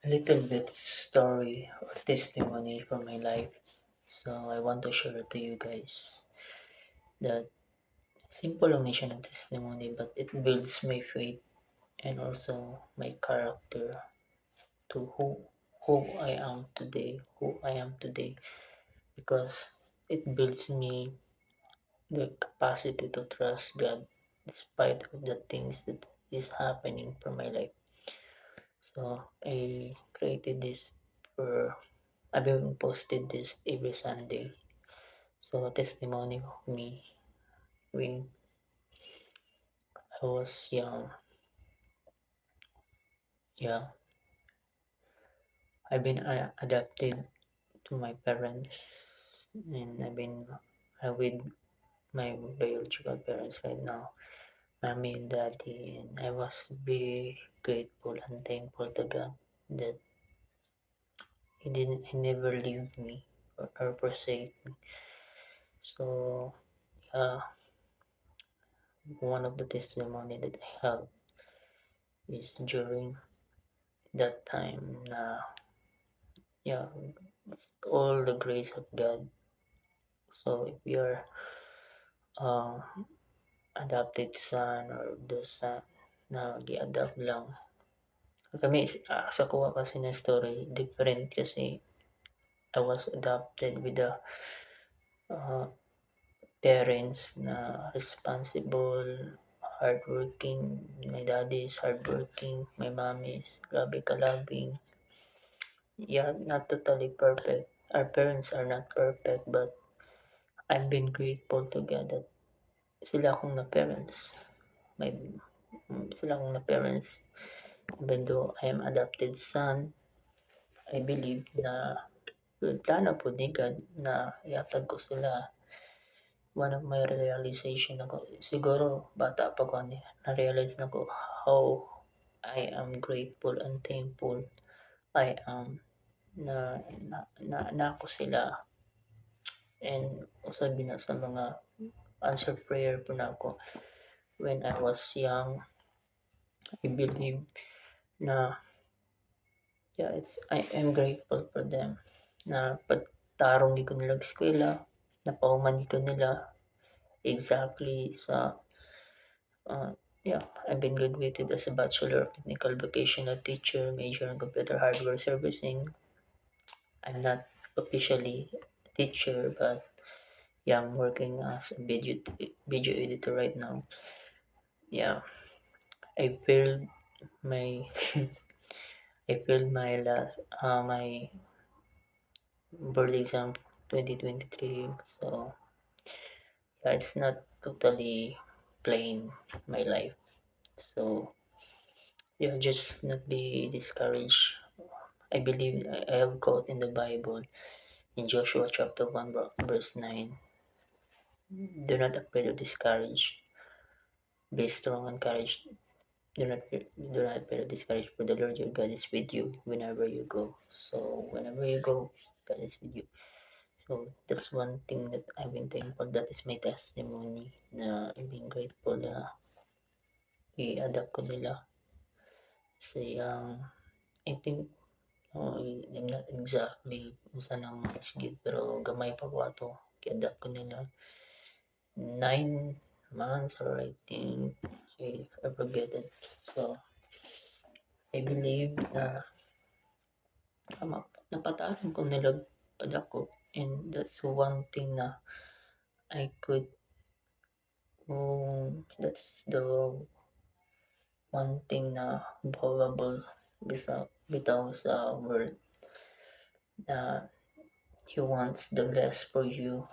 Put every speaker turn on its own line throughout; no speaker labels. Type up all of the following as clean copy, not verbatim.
A little bit story or testimony from my life. So I want to share to you guys that simple lang siya ng testimony but it builds my faith and also my character to who I am today because it builds me the capacity to trust God despite of the things that is happening for my life. So I created this for I've been posted this every Sunday. So testimony of me when I was young. Yeah, I've been adopted to my parents, and I've been with my biological parents right now, mommy and daddy, and I was very grateful and thankful to God that He never leave me or forsake me. So, yeah, one of the testimony that I have is during that time na yeah, it's all the grace of God. So if you're uh, adopted son or the son na gi-adopt lang. Kami sa kuha kasi na story different kasi I was adopted with the uh, parents na responsible, hardworking. My daddy is hardworking, my mommy is grabe kalabing. Yeah, not totally perfect. Our parents are not perfect but I've been grateful to God that sila akong na-parents. May sila akong na-parents. Even though I am adopted son, I believe na plano po ni God na ihatag ko sila. One of my realization ako, siguro bata pa ko na-realize na ko how I am grateful and thankful I am na ako sila and usab na sa mga answered prayer po na ako when I was young. I believe na yeah, I am grateful for them na pagtarong di ko nila eskwela, napahuman di ko nila exactly sa yeah, I've been graduated as a Bachelor of Technical Vocational Teacher, major in Computer Hardware Servicing. I'm not officially a teacher, but yeah, I'm working as a video editor right now. Yeah, I failed my I failed my last my board exam 2023. So yeah, it's not totally plain my life. So yeah, just not be discouraged. I believe I have quote in the Bible in Joshua chapter 1 verse 9. Do not afraid or discouraged. Be strong and courage. Do not be discouraged, for the Lord your God is with you whenever you go. So whenever you go, God is with you. So that's one thing that I've been thankful. That is my testimony na I'm being grateful na i-adapt ko nila. Kasi I think I'm not exactly kung saan ang masgid pero gamay pa ko ato. I-adapt ko nila 9 months or I think I forget it. So I believe na napatasan ko nila padako and that's one thing na I could that's the one thing na valuable bitaw sa world na he wants the best for you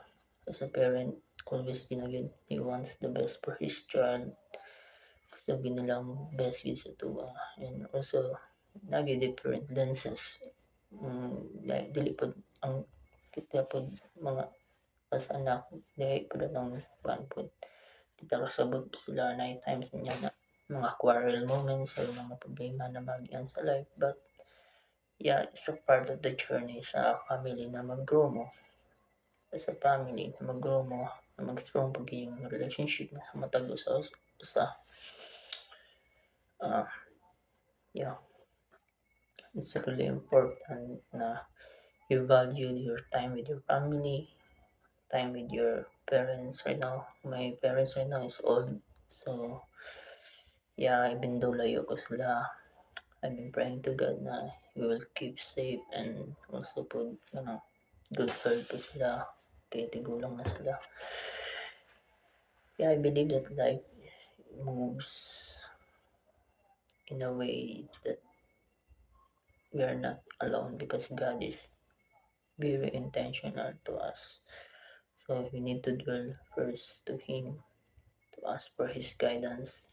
as a parent. Always ginagid he wants the best for his child. Gusto ginilang best gid sa tuwa and also nagi different lenses. Like dili pod ang kita pod mga as anak dili pod ang kuan pod kita kasabot sila na times niya na mga quarrel moments or mga problema na magian sa life but yeah, it's a part of the journey sa family na mag-grow mo as a family na mag-grow mo na mag-strong pagiging relationship na matag usa. uh, yeah, it's really important na you value your time with your family, time with your parents right now. My parents right now is old. So, yeah, even though layo ko sila, I've been praying to God na He will keep safe and also put, good health po sila. Kaya tigulang na sila. Yeah, I believe that life moves in a way that we are not alone because God is very intentional to us. So we need to dwell first to Him, to ask for His guidance,